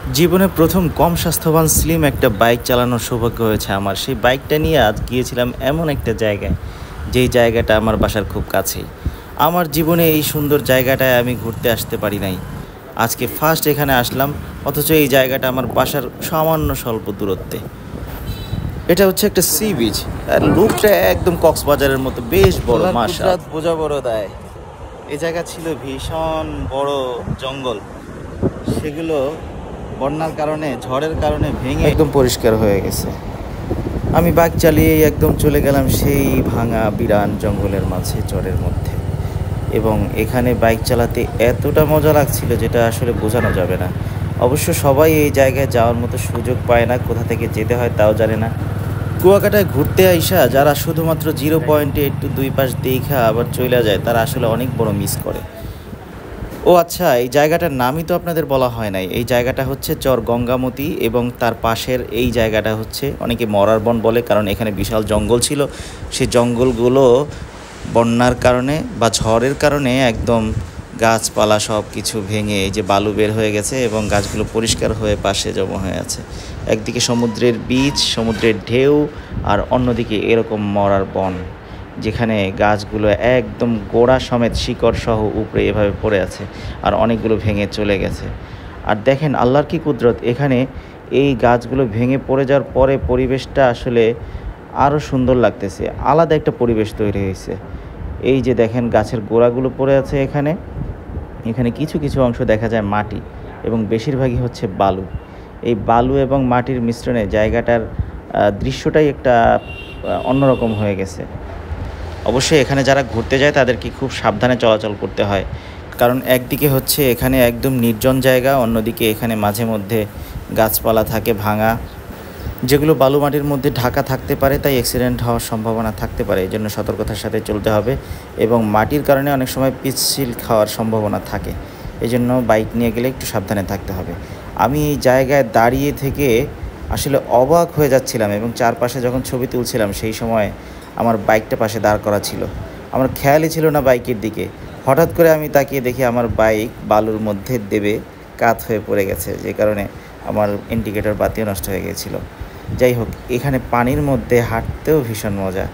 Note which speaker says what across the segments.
Speaker 1: জীবনে প্রথম কম স্বাস্থ্যবান স্লিম একটা বাইক চালানোর সৌভাগ্য হয়েছে আমার। সেই বাইকটা নিয়ে আজ গিয়েছিলাম এমন একটা জায়গায়, যেই জায়গাটা আমার বাসার খুব কাছেই। আমার জীবনে এই সুন্দর জায়গাটায় আমি ঘুরতে আসতে পারি নাই। আজকে ফার্স্ট এখানে আসলাম, অথচ এই জায়গাটা আমার বাসার সামান্য স্বল্প দূরত্বে। এটা হচ্ছে একটা সি বিচ, আর লুকটা একদম কক্সবাজারের মতো বেশ বড়। মাশাআল্লাহ, বোঝা বড় দেয়। এই জায়গা ছিল ভীষণ বড় জঙ্গল, সেগুলো বন্যার কারণে, ঝড়ের কারণে ভেঙে একদম পরিষ্কার হয়ে গেছে। আমি বাইক চালিয়ে একদম চলে গেলাম সেই ভাঙা বিরান জঙ্গলের মাঝে, চরের মধ্যে। এবং এখানে বাইক চালাতে এতটা মজা লাগছিল যেটা আসলে বোঝানো যাবে না। অবশ্য সবাই এই জায়গায় যাওয়ার মতো সুযোগ পায় না, কোথা থেকে যেতে হয় তাও জানে না। কুয়াকাটায় ঘুরতে আইসা যারা শুধুমাত্র 0 পয়েন্টে একটু দুই পাশ দেখা আবার চলে যায়, তারা আসলে অনেক বড় মিস করে। ও আচ্ছা, এই জায়গাটার নামই তো আপনাদের বলা হয় নাই। এই জায়গাটা হচ্ছে চর গঙ্গামতি, এবং তার পাশের এই জায়গাটা হচ্ছে অনেকে মরার বন বলে, কারণ এখানে বিশাল জঙ্গল ছিল। সেই জঙ্গলগুলো বন্যার কারণে বা ঝড়ের কারণে একদম গাছপালা সব কিছু ভেঙে এই যে বালু বের হয়ে গেছে, এবং গাছগুলো পরিষ্কার হয়ে পাশে জমা হয়ে আছে। একদিকে সমুদ্রের বীচ, সমুদ্রের ঢেউ, আর অন্যদিকে এরকম মরার বন, যেখানে গাছগুলো একদম গোড়া সমেত শিকড় সহ উপরে এভাবে পড়ে আছে, আর অনেকগুলো ভেঙে চলে গেছে। আর দেখেন আল্লাহর কি কুদরত, এখানে এই গাছগুলো ভেঙে পড়ে যাওয়ার পরে পরিবেশটা আসলে আরও সুন্দর লাগতেছে, আলাদা একটা পরিবেশ তৈরি হয়েছে। এই যে দেখেন গাছের গোড়াগুলো পড়ে আছে এখানে, এখানে কিছু কিছু অংশ দেখা যায় মাটি, এবং বেশিরভাগই হচ্ছে বালু। এই বালু এবং মাটির মিশ্রণে জায়গাটার দৃশ্যটাই একটা অন্যরকম হয়ে গেছে। অবশ্যই এখানে যারা ঘুরতে যায় তাদেরকে খুব সাবধানে চলাচল করতে হয়, কারণ একদিকে হচ্ছে এখানে একদম নির্জন জায়গা, অন্যদিকে এখানে মাঝে মধ্যে গাছপালা থাকে ভাঙা, যেগুলো বালু মাটির মধ্যে ঢাকা থাকতে পারে, তাই অ্যাক্সিডেন্ট হওয়ার সম্ভাবনা থাকতে পারে। এই জন্য সতর্কতার সাথে চলতে হবে, এবং মাটির কারণে অনেক সময় পিচ্ছিল খাওয়ার সম্ভাবনা থাকে। এই জন্য বাইক নিয়ে গেলে একটু সাবধানে থাকতে হবে। আমি এই জায়গায় দাঁড়িয়ে থেকে আসলে অবাক হয়ে যাচ্ছিলাম, এবং চারপাশে যখন ছবি তুলছিলাম সেই সময় আমার বাইকটা পাশে দাঁড় করা ছিল। আমার খেয়ালই ছিল না বাইকের দিকে। হঠাৎ করে আমি তাকিয়ে দেখি আমার বাইক বালুর মধ্যে দেবে কাত হয়ে পড়ে গেছে, যে কারণে আমার ইন্ডিকেটর বাতিও নষ্ট হয়ে গিয়েছিল। যাই হোক, এখানে পানির মধ্যে হাঁটতেও ভীষণ মজা।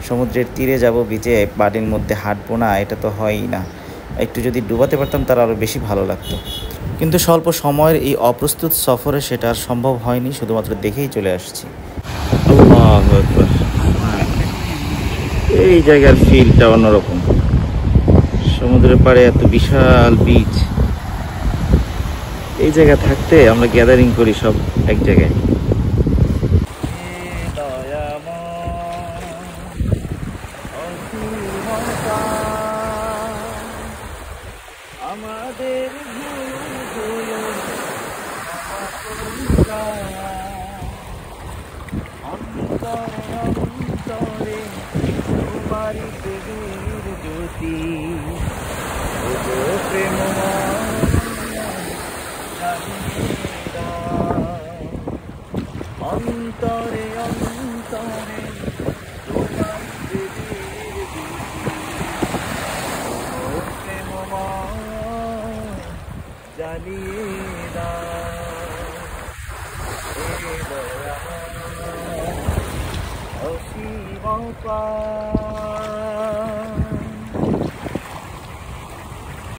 Speaker 1: সমুদ্রের তীরে যাব, বিচে পানির মধ্যে হাঁটবো না, এটা তো হয়ই না। একটু যদি ডুবাতে পারতাম তার আরও বেশি ভালো লাগতো, কিন্তু স্বল্প সময়ের এই অপ্রস্তুত সফরে সেটা আর সম্ভব হয়নি, শুধুমাত্র দেখেই চলে আসছি। আল্লাহু আকবার। এই জায়গার ফিলটা অন্যরকম। সমুদ্রের পাড়ে এত বিশাল বিচ, এই জায়গা থাকতে আমরা গ্যাদারিং করি সব এক জায়গায়। আমাদের অন্তরে তোমারি প্রেমের জ্যোতি, প্রেম অন্তরে অন্তরে তোমার প্রেমের জ্যোতি, প্রেম জ্বালিয়ে দাও অসীম পা।